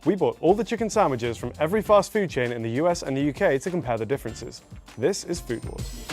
We bought all the chicken sandwiches from every fast food chain in the US and the UK to compare the differences. This is Food Wars.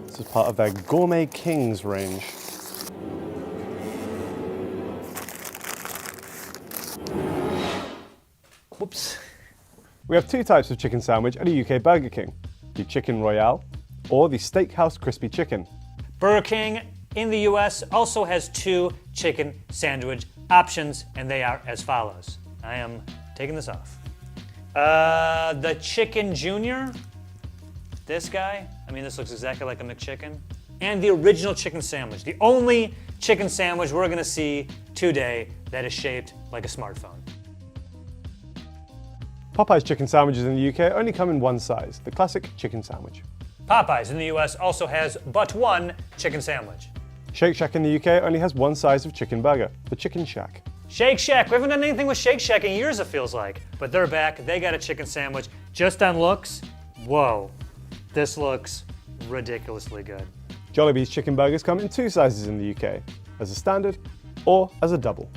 This is part of their Gourmet Kings range. Whoops. We have two types of chicken sandwich at a UK Burger King, the Chicken Royale or the Steakhouse Crispy Chicken. Burger King in the US also has two chicken sandwich options, and they are as follows. I am taking this off. The Chicken Junior, this guy, I mean, this looks exactly like a McChicken. And the original chicken sandwich, the only chicken sandwich we're gonna see today that is shaped like a smartphone. Popeye's chicken sandwiches in the UK only come in one size, the classic chicken sandwich. Popeyes in the US also has but one chicken sandwich. Shake Shack in the UK only has one size of chicken burger, the Chicken Shack. Shake Shack, we haven't done anything with Shake Shack in years, it feels like. But they're back, they got a chicken sandwich. Just on looks, whoa, this looks ridiculously good. Jollibee's chicken burgers come in two sizes in the UK, as a standard or as a double.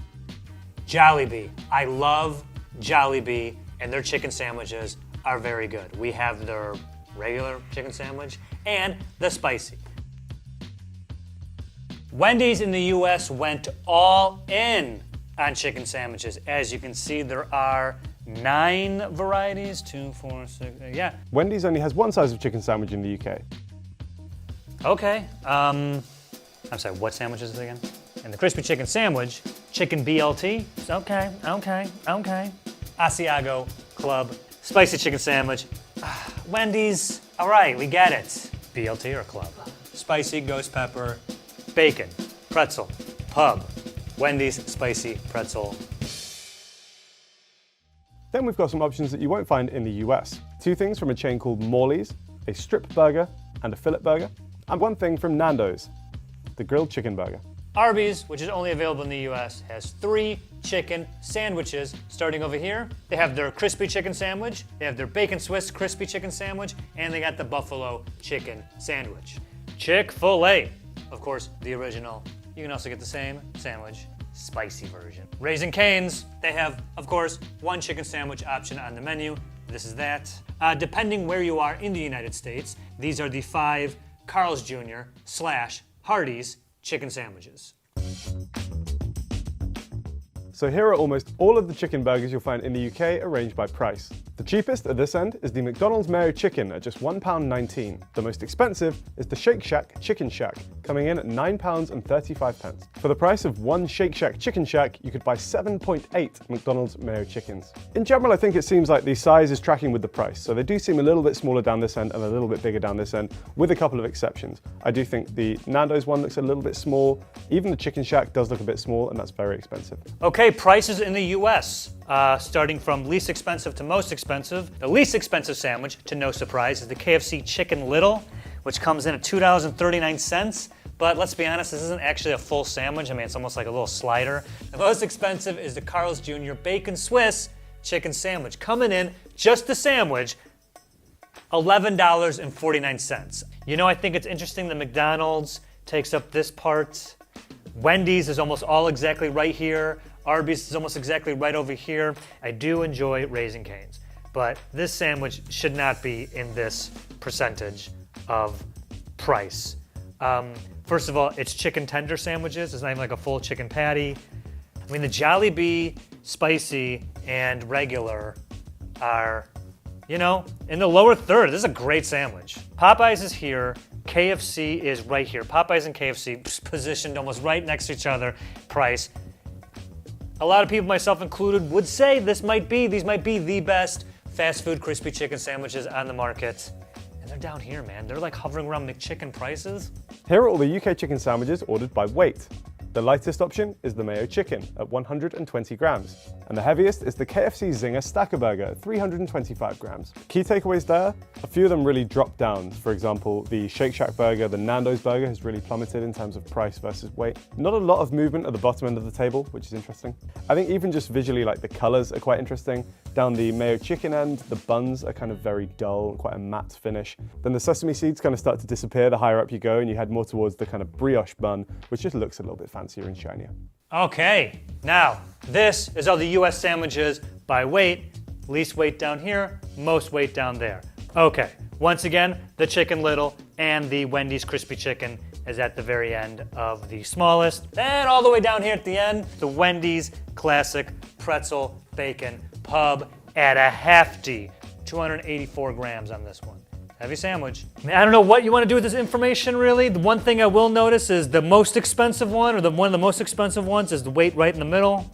Jollibee, I love Jollibee, and their chicken sandwiches are very good. We have their regular chicken sandwich and the spicy. Wendy's in the US went all in on chicken sandwiches. As you can see, there are 9 varieties, 2, 4, 6, yeah. Wendy's only has one size of chicken sandwich in the UK. Okay, I'm sorry, what sandwich is it again? And the crispy chicken sandwich, chicken BLT, okay. Asiago Club, spicy chicken sandwich. Wendy's, all right, we get it. BLT or Club? Spicy ghost pepper, bacon, pretzel, pub, Wendy's spicy pretzel. Then we've got some options that you won't find in the US. 2 things from a chain called Morley's, a strip burger and a fillet burger, and 1 thing from Nando's, the grilled chicken burger. Arby's, which is only available in the US, has 3 chicken sandwiches. Starting over here, they have their crispy chicken sandwich, they have their bacon Swiss crispy chicken sandwich, and they got the buffalo chicken sandwich. Chick-fil-A, of course, the original. You can also get the same sandwich, spicy version. Raising Cane's, they have, of course, 1 chicken sandwich option on the menu. This is that. Depending where you are in the United States, these are the 5 Carl's Jr. / Hardee's chicken sandwiches. So here are almost all of the chicken burgers you'll find in the UK arranged by price. The cheapest at this end is the McDonald's Mayo Chicken at just £1.19. The most expensive is the Shake Shack Chicken Shack, coming in at £9.35. For the price of 1 Shake Shack Chicken Shack, you could buy 7.8 McDonald's Mayo Chickens. In general, I think it seems like the size is tracking with the price, so they do seem a little bit smaller down this end and a little bit bigger down this end, with a couple of exceptions. I do think the Nando's one looks a little bit small, even the Chicken Shack does look a bit small, and that's very expensive. Okay, prices in the US. Starting from least expensive to most expensive. The least expensive sandwich, to no surprise, is the KFC Chicken Little, which comes in at $2.39. But let's be honest, this isn't actually a full sandwich. I mean, it's almost like a little slider. The most expensive is the Carl's Jr. Bacon Swiss Chicken Sandwich, coming in, just the sandwich, $11.49. You know, I think it's interesting that McDonald's takes up this part. Wendy's is almost all exactly right here. Arby's is almost exactly right over here. I do enjoy Raising Cane's, but this sandwich should not be in this percentage of price. First of all, it's chicken tender sandwiches. It's not even like a full chicken patty. I mean, the Jollibee spicy and regular are, you know, in the lower third. This is a great sandwich. Popeyes is here. KFC is right here. Popeyes and KFC positioned almost right next to each other. Price. A lot of people, myself included, would say these might be the best fast food crispy chicken sandwiches on the market. And they're down here, man. They're like hovering around McChicken prices. Here are all the UK chicken sandwiches ordered by weight. The lightest option is the Mayo Chicken at 120 grams, and the heaviest is the KFC Zinger Stacker Burger at 325 grams. Key takeaways there, a few of them really drop down. For example, the Shake Shack burger, the Nando's burger has really plummeted in terms of price versus weight. Not a lot of movement at the bottom end of the table, which is interesting. I think even just visually, like the colors are quite interesting. Down the Mayo Chicken end, the buns are kind of very dull, quite a matte finish. Then the sesame seeds kind of start to disappear the higher up you go, and you head more towards the kind of brioche bun, which just looks a little bit fancier and shinier. Okay, now this is all the US sandwiches by weight. Least weight down here, most weight down there. Okay, once again, the Chicken Little and the Wendy's Crispy Chicken is at the very end of the smallest. Then all the way down here at the end, the Wendy's Classic Pretzel Bacon Pub at a hefty 284 grams on this one. Heavy sandwich. I mean, I don't know what you want to do with this information, really. The one thing I will notice is the most expensive one, or one of the most expensive ones, is the weight right in the middle.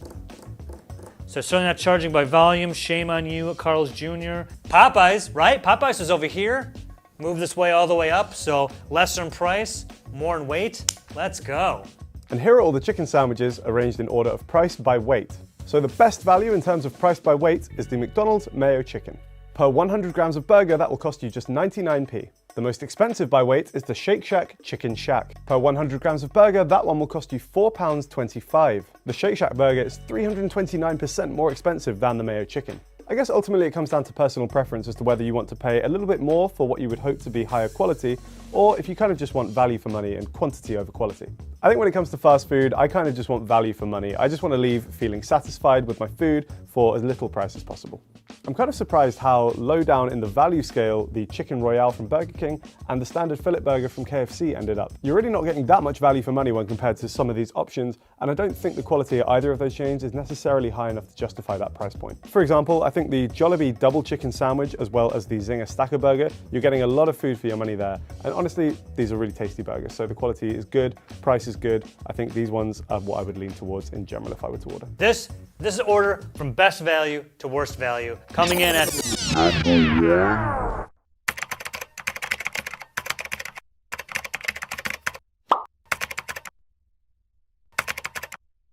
So certainly not charging by volume. Shame on you, Carl's Jr. Popeyes, right? Popeyes is over here. Move this way all the way up, so lesser in price, more in weight. Let's go. And here are all the chicken sandwiches arranged in order of price by weight. So the best value in terms of price by weight is the McDonald's Mayo Chicken. Per 100 grams of burger, that will cost you just 99p. The most expensive by weight is the Shake Shack Chicken Shack. Per 100 grams of burger, that one will cost you £4.25. The Shake Shack burger is 329% more expensive than the Mayo Chicken. I guess ultimately it comes down to personal preference as to whether you want to pay a little bit more for what you would hope to be higher quality, or if you kind of just want value for money and quantity over quality. I think when it comes to fast food, I kind of just want value for money. I just want to leave feeling satisfied with my food for as little price as possible. I'm kind of surprised how low down in the value scale the Chicken Royale from Burger King and the standard fillet burger from KFC ended up. You're really not getting that much value for money when compared to some of these options, and I don't think the quality at either of those chains is necessarily high enough to justify that price point. For example, I think the Jollibee Double Chicken Sandwich as well as the Zinger Stacker Burger, you're getting a lot of food for your money there. And honestly, these are really tasty burgers, so the quality is good, price is good. I think these ones are what I would lean towards in general if I were to order. This is order from best value to worst value. Coming in at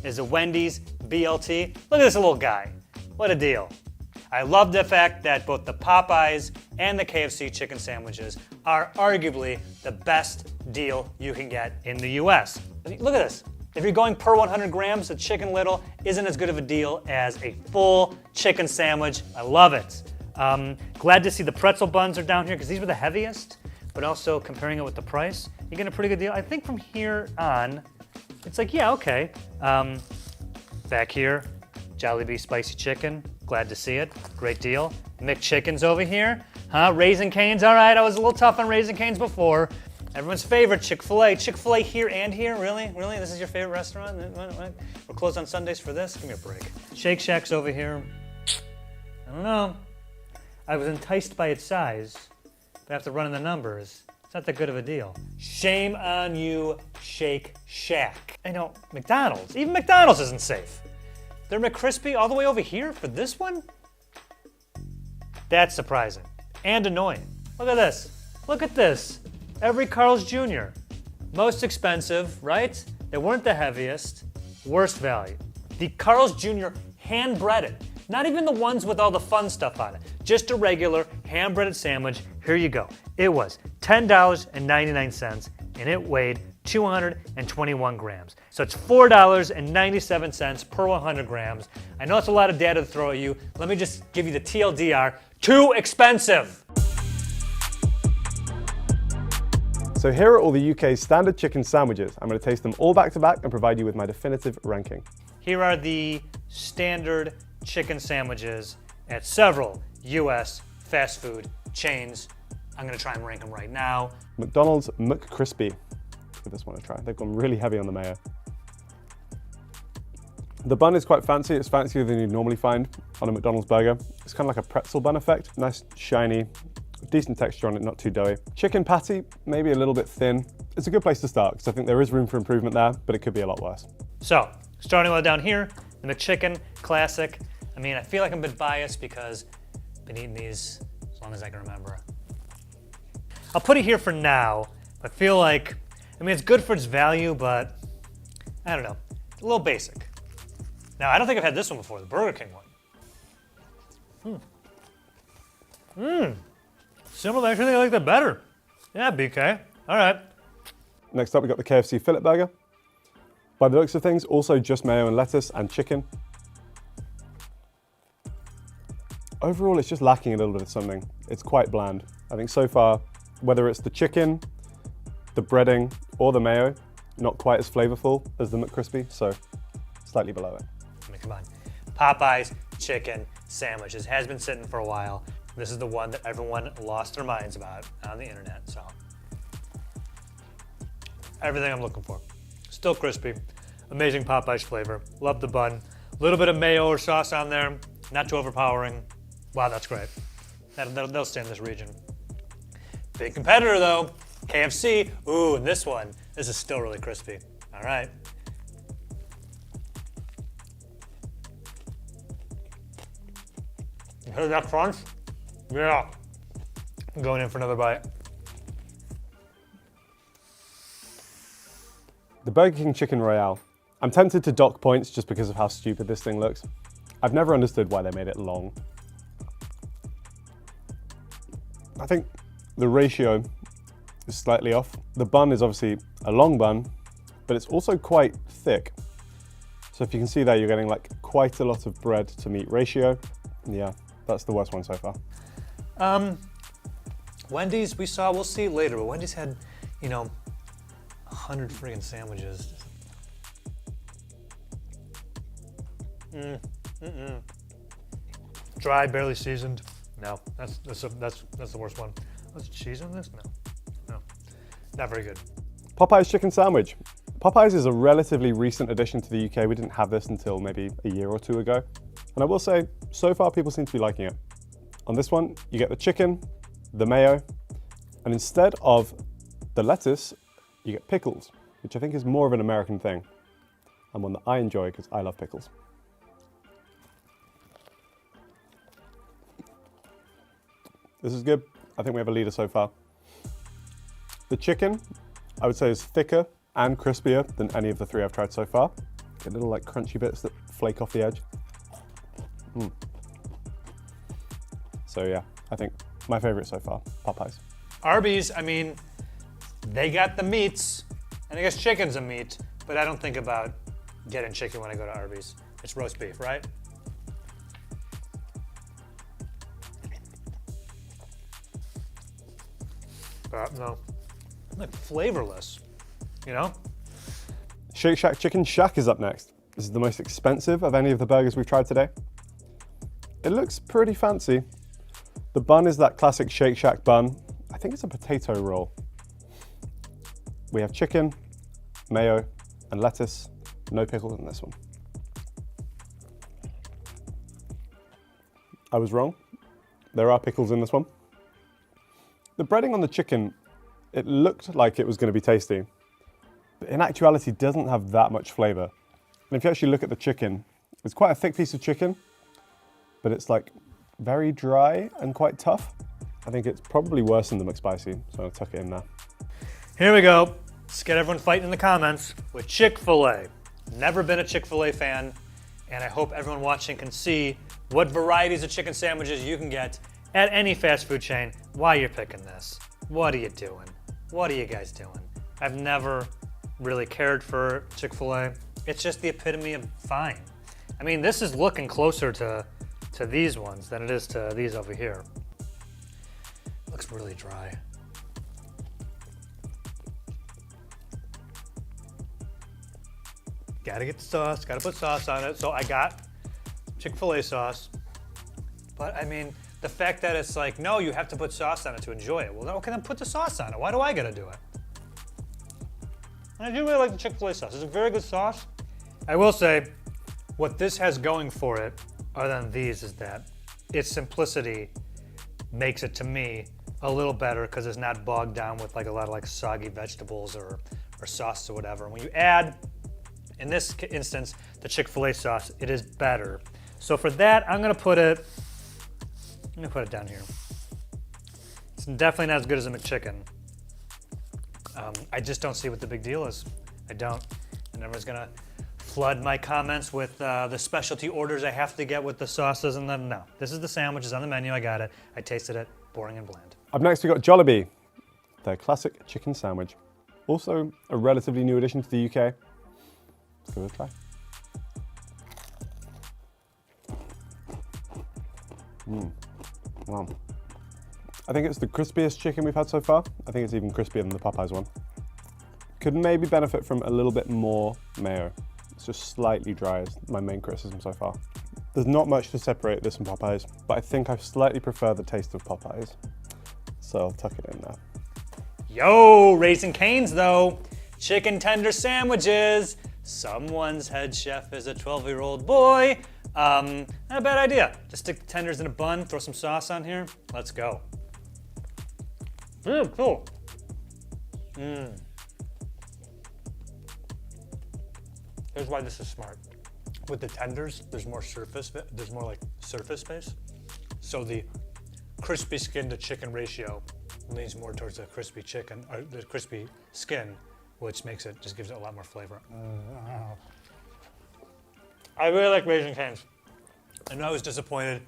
is a Wendy's BLT. Look at this little guy. What a deal. I love the fact that both the Popeyes and the KFC chicken sandwiches are arguably the best deal you can get in the US. Look at this. If you're going per 100 grams, the Chicken Little isn't as good of a deal as a full chicken sandwich. I love it. Glad to see the pretzel buns are down here because these were the heaviest, but also comparing it with the price, you get a pretty good deal. I think from here on, it's like, yeah, okay. Back here, Jollibee Spicy Chicken. Glad to see it. Great deal. McChicken's over here. Raising Cane's. All right, I was a little tough on Raising Cane's before. Everyone's favorite, Chick-fil-A. Chick-fil-A here and here? Really? Really? This is your favorite restaurant? We're closed on Sundays for this? Give me a break. Shake Shack's over here. I don't know. I was enticed by its size, but after running the numbers, it's not that good of a deal. Shame on you, Shake Shack. I know, McDonald's. Even McDonald's isn't safe. They're McCrispy all the way over here for this one? That's surprising and annoying. Look at this. Look at this. Every Carl's Jr. Most expensive, right? They weren't the heaviest. Worst value. The Carl's Jr. hand-breaded. Not even the ones with all the fun stuff on it. Just a regular hand-breaded sandwich. Here you go. It was $10.99 and it weighed 221 grams. So it's $4.97 per 100 grams. I know it's a lot of data to throw at you. Let me just give you the TLDR. Too expensive. So here are all the UK's standard chicken sandwiches. I'm going to taste them all back to back and provide you with my definitive ranking. Here are the standard chicken sandwiches at several US fast food chains. I'm going to try and rank them right now. McDonald's McCrispy. Let's give this one a try. They've gone really heavy on the mayo. The bun is quite fancy. It's fancier than you'd normally find on a McDonald's burger. It's kind of like a pretzel bun effect. Nice, shiny, decent texture on it, not too doughy. Chicken patty, maybe a little bit thin. It's a good place to start because I think there is room for improvement there, but it could be a lot worse. So, starting with down here, the McChicken Classic. I mean, I feel like I'm a bit biased because I've been eating these as long as I can remember. I'll put it here for now. I feel like, I mean, it's good for its value, but I don't know, a little basic. Now, I don't think I've had this one before, the Burger King one. Similar, actually, I like that better. Yeah, BK. All right. Next up, we got the KFC Fillet Burger. By the looks of things, also just mayo and lettuce and chicken. Overall, it's just lacking a little bit of something. It's quite bland. I think so far, whether it's the chicken, the breading, or the mayo, not quite as flavorful as the McCrispy, so slightly below it. I mean, come on. Popeyes chicken sandwiches has been sitting for a while. This is the one that everyone lost their minds about on the internet, so. Everything I'm looking for. Still crispy, amazing Popeyes flavor. Love the bun. A little bit of mayo or sauce on there, not too overpowering. Wow, that's great. They'll stay in this region. Big competitor though, KFC. Ooh, and this one, this is still really crispy. All right. You heard that crunch? Yeah. I'm going in for another bite. The Burger King Chicken Royale. I'm tempted to dock points just because of how stupid this thing looks. I've never understood why they made it long. I think the ratio is slightly off. The bun is obviously a long bun, but it's also quite thick. So if you can see there, you're getting like quite a lot of bread to meat ratio. Yeah, that's the worst one so far. Wendy's, we'll see later, but Wendy's had, 100 friggin' sandwiches. Dry, barely seasoned. No, that's the worst one. Was cheese in this? No, not very good. Popeyes chicken sandwich. Popeyes is a relatively recent addition to the UK. We didn't have this until maybe a year or two ago. And I will say, so far people seem to be liking it. On this one, you get the chicken, the mayo, and instead of the lettuce, you get pickles, which I think is more of an American thing, and one that I enjoy because I love pickles. This is good. I think we have a leader so far. The chicken, I would say, is thicker and crispier than any of the three I've tried so far. Get little like crunchy bits that flake off the edge. So yeah, I think my favorite so far, Popeyes. Arby's, I mean, they got the meats, and I guess chicken's a meat, but I don't think about getting chicken when I go to Arby's. It's roast beef, right? No, like flavorless, Shake Shack Chicken Shack is up next. This is the most expensive of any of the burgers we've tried today. It looks pretty fancy. The bun is that classic Shake Shack bun. I think it's a potato roll. We have chicken, mayo, and lettuce. No pickles in this one. I was wrong. There are pickles in this one. The breading on the chicken, it looked like it was going to be tasty, but in actuality doesn't have that much flavor. And if you actually look at the chicken, it's quite a thick piece of chicken, but it's like very dry and quite tough. I think it's probably worse than the McSpicy, so I'll tuck it in there. Here we go. Let's get everyone fighting in the comments with Chick-fil-A. Never been a Chick-fil-A fan, and I hope everyone watching can see what varieties of chicken sandwiches you can get at any fast food chain. Why you're picking this? What are you doing? What are you guys doing? I've never really cared for Chick-fil-A. It's just the epitome of fine. I mean, this is looking closer to these ones than it is to these over here. Looks really dry. Gotta get the sauce, gotta put sauce on it. So I got Chick-fil-A sauce, but I mean, the fact that it's like, no, you have to put sauce on it to enjoy it. Well, okay, then put the sauce on it. Why do I gotta do it? And I do really like the Chick-fil-A sauce. It's a very good sauce. I will say, what this has going for it, other than these, is that its simplicity makes it, to me, a little better because it's not bogged down with like a lot of like soggy vegetables or sauce or whatever. And when you add, in this instance, the Chick-fil-A sauce, it is better. So for that, I'm gonna put it down here. It's definitely not as good as a McChicken. I just don't see what the big deal is. I don't. And everyone's gonna flood my comments with the specialty orders I have to get with the sauces and then no. This is the sandwich, it's on the menu, I got it. I tasted it, boring and bland. Up next we got Jollibee, their classic chicken sandwich. Also a relatively new addition to the UK. Let's give it a try. Wow. I think it's the crispiest chicken we've had so far. I think it's even crispier than the Popeyes one. Could maybe benefit from a little bit more mayo. It's just slightly dry is my main criticism so far. There's not much to separate this from Popeyes, but I think I slightly prefer the taste of Popeyes. So I'll tuck it in there. Yo, Raising Cane's though. Chicken tender sandwiches. Someone's head chef is a 12-year-old boy. Not a bad idea. Just stick the tenders in a bun, throw some sauce on here. Let's go. Cool. Here's why this is smart. With the tenders, there's more like surface space. So the crispy skin to chicken ratio leans more towards the crispy chicken, or the crispy skin, which just gives it a lot more flavor. I really like Raising Cane's. I know I was disappointed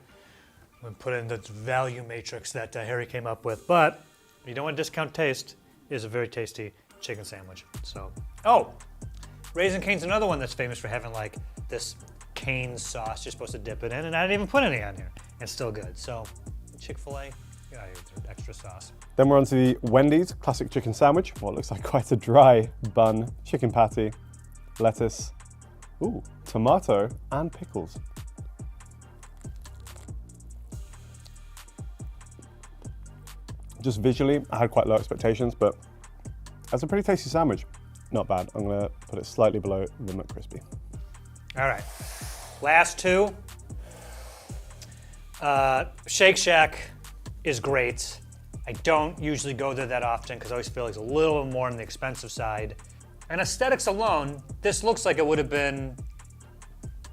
when put in the value matrix that Harry came up with, but if you don't want to discount taste, it is a very tasty chicken sandwich. So, Raising Cane's another one that's famous for having like this cane sauce you're supposed to dip it in, and I didn't even put any on here. It's still good. So, Chick-fil-A, get out of here with their extra sauce. Then we're on to the Wendy's classic chicken sandwich. What looks like quite a dry bun, chicken patty, lettuce, tomato, and pickles. Just visually, I had quite low expectations, but that's a pretty tasty sandwich. Not bad. I'm gonna put it slightly below the McCrispy. All right, last two. Shake Shack is great. I don't usually go there that often because I always feel like it's a little bit more on the expensive side. And aesthetics alone, this looks like it would have been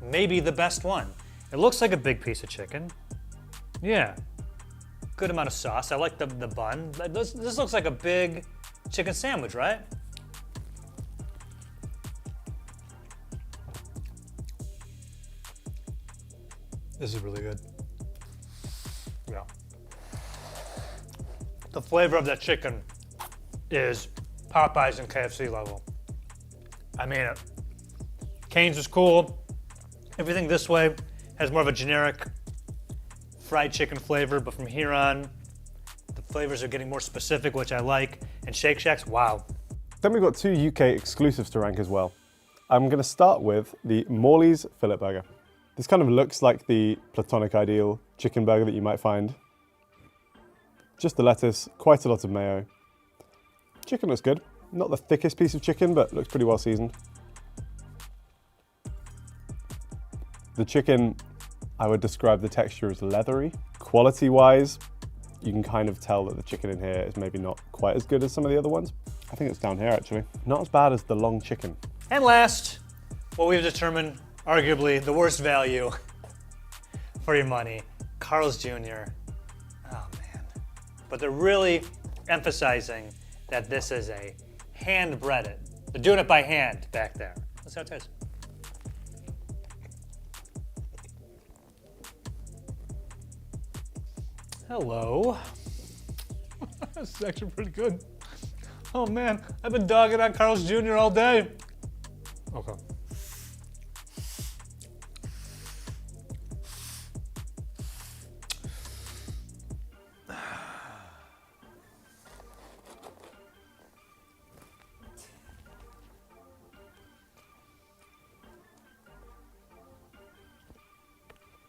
maybe the best one. It looks like a big piece of chicken. Yeah, good amount of sauce. I like the bun. This looks like a big chicken sandwich, right? This is really good. Yeah. The flavor of that chicken is Popeyes and KFC level. I mean it. Cane's is cool. Everything this way has more of a generic fried chicken flavor, but from here on, the flavors are getting more specific, which I like. And Shake Shack's, wow. Then we've got two UK exclusives to rank as well. I'm gonna start with the Morley's Fillet Burger. This kind of looks like the platonic ideal chicken burger that you might find. Just the lettuce, quite a lot of mayo. Chicken looks good. Not the thickest piece of chicken, but looks pretty well seasoned. The chicken, I would describe the texture as leathery. Quality-wise, you can kind of tell that the chicken in here is maybe not quite as good as some of the other ones. I think it's down here actually. Not as bad as the long chicken. And last, what we've determined, arguably the worst value for your money, Carl's Jr. Oh man. But they're really emphasizing that this is a hand-breaded. They're doing it by hand back there. Let's see how it tastes. Hello. This is actually pretty good. Oh man, I've been dogging on Carl's Jr. all day. Okay.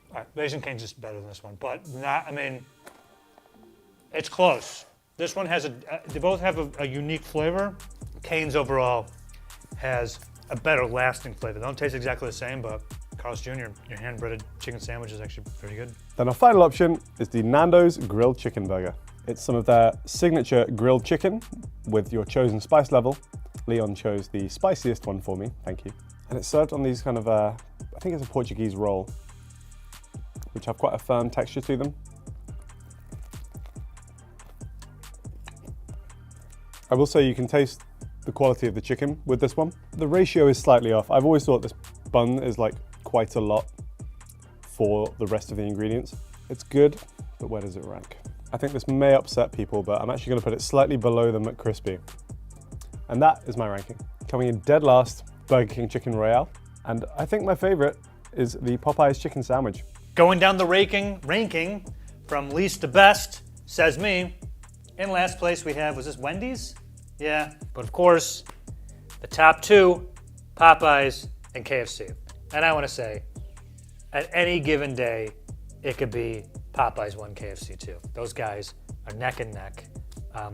All right, Raising Cane's just better than this one, but not, I mean, it's close. This one has they both have a unique flavor. Cane's overall has a better lasting flavor. They don't taste exactly the same, but Carl's Jr., your hand-breaded chicken sandwich is actually pretty good. Then our final option is the Nando's Grilled Chicken Burger. It's some of their signature grilled chicken with your chosen spice level. Leon chose the spiciest one for me, thank you. And it's served on these kind of, I think it's a Portuguese roll, which have quite a firm texture to them. I will say you can taste the quality of the chicken with this one. The ratio is slightly off. I've always thought this bun is like quite a lot for the rest of the ingredients. It's good, but where does it rank? I think this may upset people, but I'm actually gonna put it slightly below the McCrispy. And that is my ranking. Coming in dead last, Burger King Chicken Royale. And I think my favorite is the Popeyes Chicken Sandwich. Going down the ranking from least to best, says me. In last place we have, was this Wendy's? Yeah, but of course, the top two, Popeyes and KFC. And I wanna say, at any given day, it could be Popeyes 1, KFC 2. Those guys are neck and neck,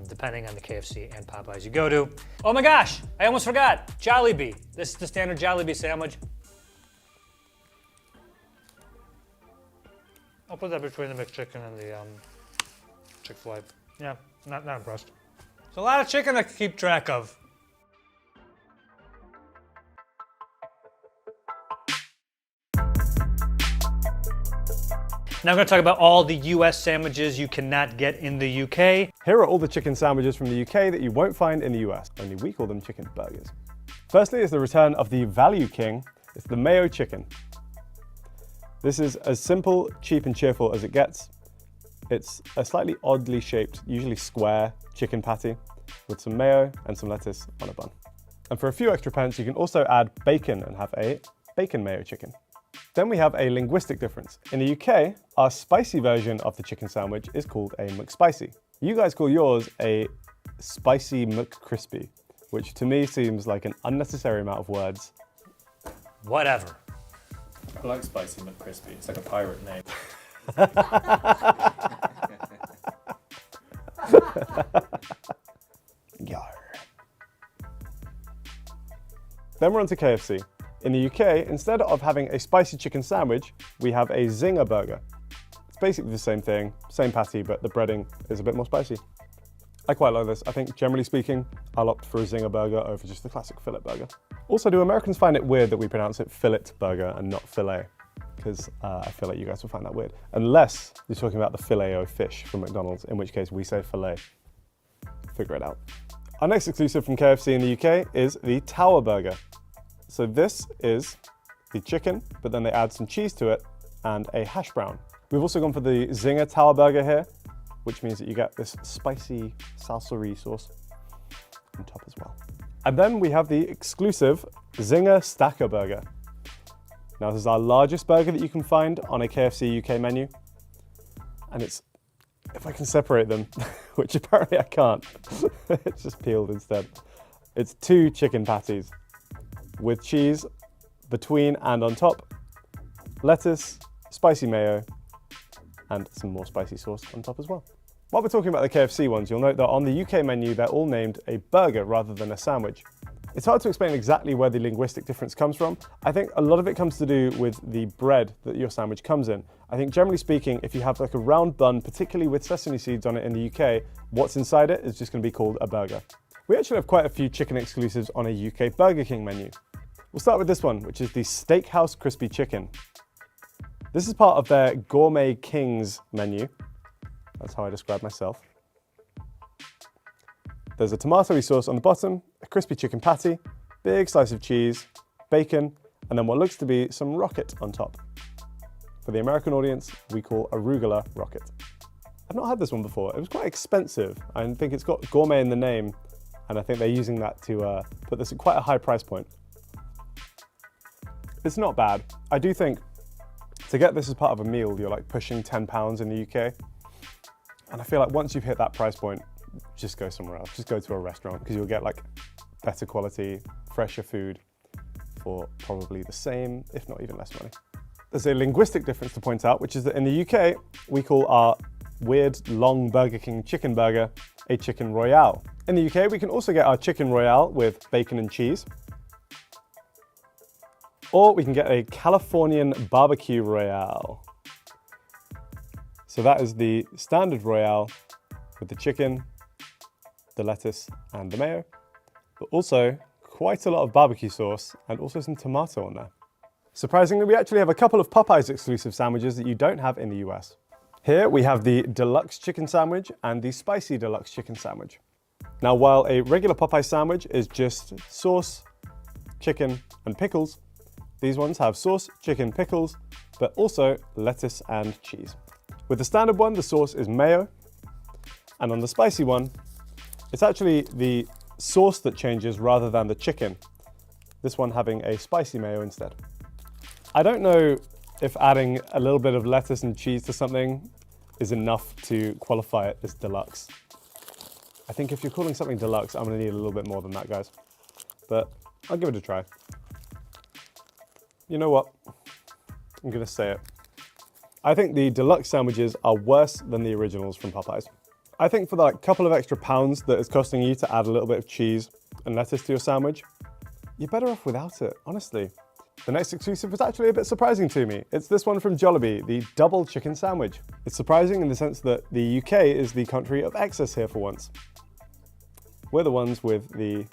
depending on the KFC and Popeyes you go to. Oh my gosh, I almost forgot, Jollibee. This is the standard Jollibee sandwich. I'll put that between the McChicken and the Chick-fil-A. Yeah, not impressed. It's a lot of chicken to keep track of. Now I'm going to talk about all the US sandwiches you cannot get in the UK. Here are all the chicken sandwiches from the UK that you won't find in the US. Only we call them chicken burgers. Firstly is the return of the Value King. It's the mayo chicken. This is as simple, cheap and cheerful as it gets. It's a slightly oddly shaped, usually square chicken patty with some mayo and some lettuce on a bun. And for a few extra pence, you can also add bacon and have a bacon mayo chicken. Then we have a linguistic difference. In the UK, our spicy version of the chicken sandwich is called a McSpicy. You guys call yours a spicy McCrispy, which to me seems like an unnecessary amount of words. Whatever. I like Spicy McCrispy. It's like a pirate name. Yar. Then we're on to KFC. In the UK, instead of having a spicy chicken sandwich, we have a Zinger burger. It's basically the same thing, same patty, but the breading is a bit more spicy. I quite like this. I think generally speaking, I'll opt for a Zinger burger over just the classic fillet burger. Also, do Americans find it weird that we pronounce it fillet burger and not filet? Because I feel like you guys will find that weird. Unless you're talking about the Filet-O fish from McDonald's, in which case we say filet. Figure it out. Our next exclusive from KFC in the UK is the Tower Burger. So this is the chicken, but then they add some cheese to it and a hash brown. We've also gone for the Zinger Tower Burger here, which means that you get this spicy salsa sauce on top as well. And then we have the exclusive Zinger Stacker Burger. Now this is our largest burger that you can find on a KFC UK menu. And it's, if I can separate them, which apparently I can't, it's just peeled instead. It's 2 chicken patties with cheese between and on top, lettuce, spicy mayo, and some more spicy sauce on top as well. While we're talking about the KFC ones, you'll note that on the UK menu, they're all named a burger rather than a sandwich. It's hard to explain exactly where the linguistic difference comes from. I think a lot of it comes to do with the bread that your sandwich comes in. I think generally speaking, if you have like a round bun, particularly with sesame seeds on it in the UK, what's inside it is just going to be called a burger. We actually have quite a few chicken exclusives on a UK Burger King menu. We'll start with this one, which is the Steakhouse Crispy Chicken. This is part of their Gourmet Kings menu. That's how I describe myself. There's a tomatoey sauce on the bottom, a crispy chicken patty, big slice of cheese, bacon, and then what looks to be some rocket on top. For the American audience, we call arugula rocket. I've not had this one before. It was quite expensive. I think it's got gourmet in the name, and I think they're using that to put this at quite a high price point. It's not bad. I do think to get this as part of a meal, you're like pushing £10 in the UK. And I feel like once you've hit that price point, just go somewhere else. Just go to a restaurant because you'll get like better quality, fresher food for probably the same, if not even less money. There's a linguistic difference to point out, which is that in the UK, we call our weird long Burger King chicken burger a chicken royale. In the UK, we can also get our chicken royale with bacon and cheese. Or we can get a Californian barbecue royale. So that is the standard royale with the chicken, the lettuce, and the mayo, but also quite a lot of barbecue sauce and also some tomato on there. Surprisingly, we actually have a couple of Popeyes exclusive sandwiches that you don't have in the US. Here we have the deluxe chicken sandwich and the spicy deluxe chicken sandwich. Now, while a regular Popeyes sandwich is just sauce, chicken, and pickles, these ones have sauce, chicken, pickles, but also lettuce and cheese. With the standard one, the sauce is mayo, and on the spicy one, it's actually the sauce that changes rather than the chicken. This one having a spicy mayo instead. I don't know if adding a little bit of lettuce and cheese to something is enough to qualify it as deluxe. I think if you're calling something deluxe, I'm gonna need a little bit more than that, guys. But I'll give it a try. You know what? I'm gonna say it. I think the deluxe sandwiches are worse than the originals from Popeyes. I think for the couple of extra pounds that it's costing you to add a little bit of cheese and lettuce to your sandwich, you're better off without it, honestly. The next exclusive was actually a bit surprising to me. It's this one from Jollibee, the double chicken sandwich. It's surprising in the sense that the UK is the country of excess here for once. We're the ones with the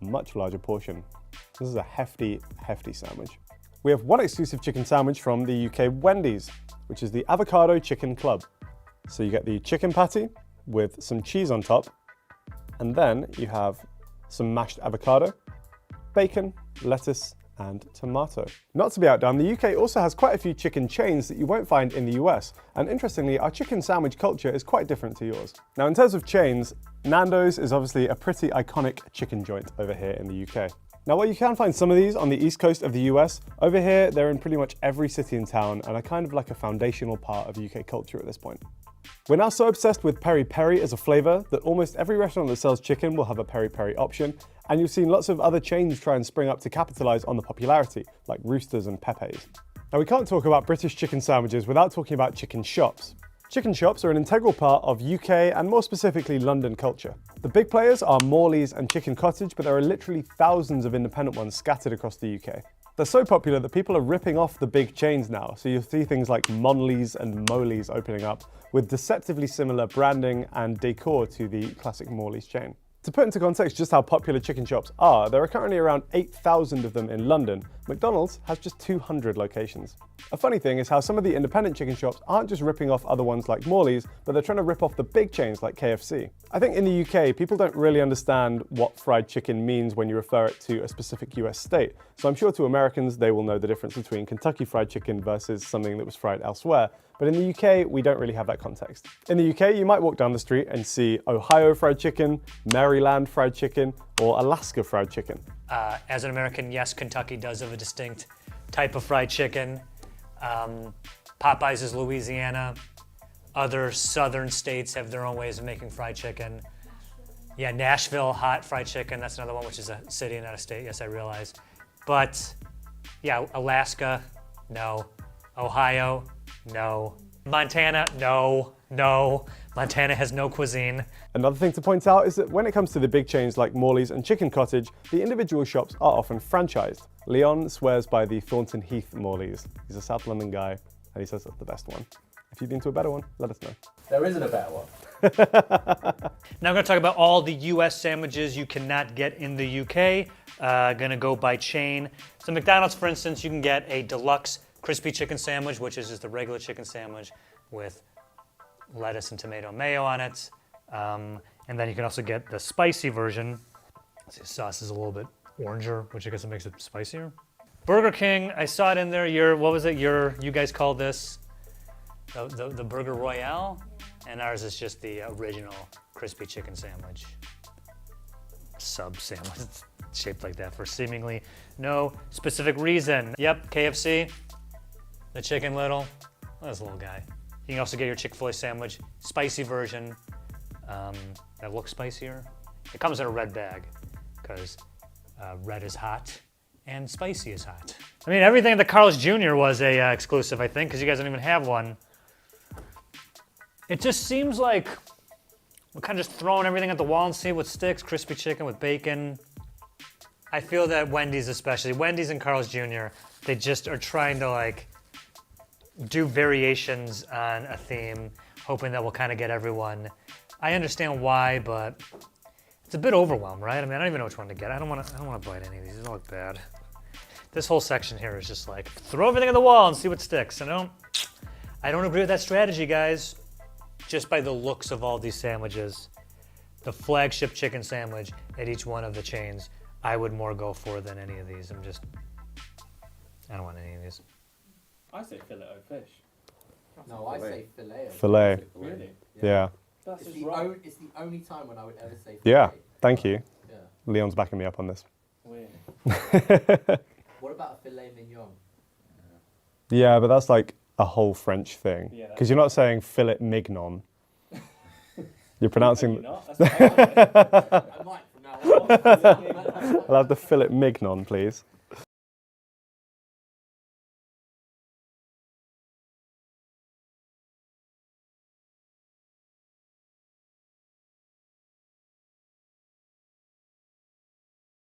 much larger portion. This is a hefty, hefty sandwich. We have one exclusive chicken sandwich from the UK Wendy's, which is the Avocado Chicken Club. So you get the chicken patty with some cheese on top, and then you have some mashed avocado, bacon, lettuce, and tomato. Not to be outdone, the UK also has quite a few chicken chains that you won't find in the US, and interestingly, our chicken sandwich culture is quite different to yours. Now, in terms of chains, Nando's is obviously a pretty iconic chicken joint over here in the UK. Now, while you can find some of these on the east coast of the US, over here they're in pretty much every city and town and are kind of like a foundational part of UK culture at this point. We're now so obsessed with peri peri as a flavor that almost every restaurant that sells chicken will have a peri peri option, and you've seen lots of other chains try and spring up to capitalize on the popularity, like Roosters and Pepe's. Now, we can't talk about British chicken sandwiches without talking about chicken shops. Chicken shops are an integral part of UK and more specifically London culture. The big players are Morley's and Chicken Cottage, but there are literally thousands of independent ones scattered across the UK. They're so popular that people are ripping off the big chains now, so you'll see things like Monley's and Moley's opening up with deceptively similar branding and decor to the classic Morley's chain. To put into context just how popular chicken shops are, there are currently around 8,000 of them in London. McDonald's has just 200 locations. A funny thing is how some of the independent chicken shops aren't just ripping off other ones like Morley's, but they're trying to rip off the big chains like KFC. I think in the UK, people don't really understand what fried chicken means when you refer it to a specific US state. So I'm sure to Americans, they will know the difference between Kentucky Fried Chicken versus something that was fried elsewhere. But in the UK, we don't really have that context. In the UK, you might walk down the street and see Ohio fried chicken, Maryland fried chicken, or Alaska fried chicken. As an American, yes, Kentucky does have a distinct type of fried chicken. Popeyes is Louisiana. Other southern states have their own ways of making fried chicken. Yeah, Nashville hot fried chicken, that's another one, which is a city and not a state, yes, I realize. But yeah, Alaska, no. Ohio, no. Montana, no. Montana has no cuisine. Another thing to point out is that when it comes to the big chains like Morley's and Chicken Cottage, the individual shops are often franchised. Leon swears by the Thornton Heath Morley's. He's a South London guy, and he says that's the best one. If you've been to a better one, let us know. There isn't a better one. Now I'm going to talk about all the US sandwiches you cannot get in the UK. Going to go by chain. So McDonald's, for instance, you can get a deluxe crispy chicken sandwich, which is just a regular chicken sandwich with lettuce and tomato and mayo on it. And then you can also get the spicy version. The sauce is a little bit oranger, which I guess it makes it spicier. Burger King, I saw it in there. What was it? You guys called this the Burger Royale, and ours is just the original crispy chicken sandwich. Sub sandwich, it's shaped like that for seemingly no specific reason. Yep, KFC, the Chicken Little, this little guy. You can also get your Chick-fil-A sandwich, spicy version, that looks spicier. It comes in a red bag, because red is hot and spicy is hot. I mean, everything at the Carl's Jr. was a exclusive, I think, because you guys don't even have one. It just seems like we're kind of just throwing everything at the wall and see what sticks. Crispy chicken with bacon. I feel that Wendy's especially, Wendy's and Carl's Jr., they just are trying to like do variations on a theme. hoping that we'll kind of get everyone. I understand why, but it's a bit overwhelmed, right? I mean, I don't even know which one to get. I don't want to bite any of these. These all look bad. This whole section here is just like throw everything on the wall and see what sticks. I don't agree with that strategy, guys. Just by the looks of all these sandwiches, the flagship chicken sandwich at each one of the chains, I would more go for than any of these. I don't want any of these. I say fillet o fish. No, I say filet. Filet. Really? Yeah. That's It's just the, right. it's the only time when I would ever say filet. Yeah. Thank you. Yeah. Leon's backing me up on this. Weird. What about a filet mignon? Yeah, but that's like a whole French thing. Yeah, Because you're not saying fillet mignon. You're pronouncing. You're not? That's fine. I might from now on. I'll have the fillet mignon, please.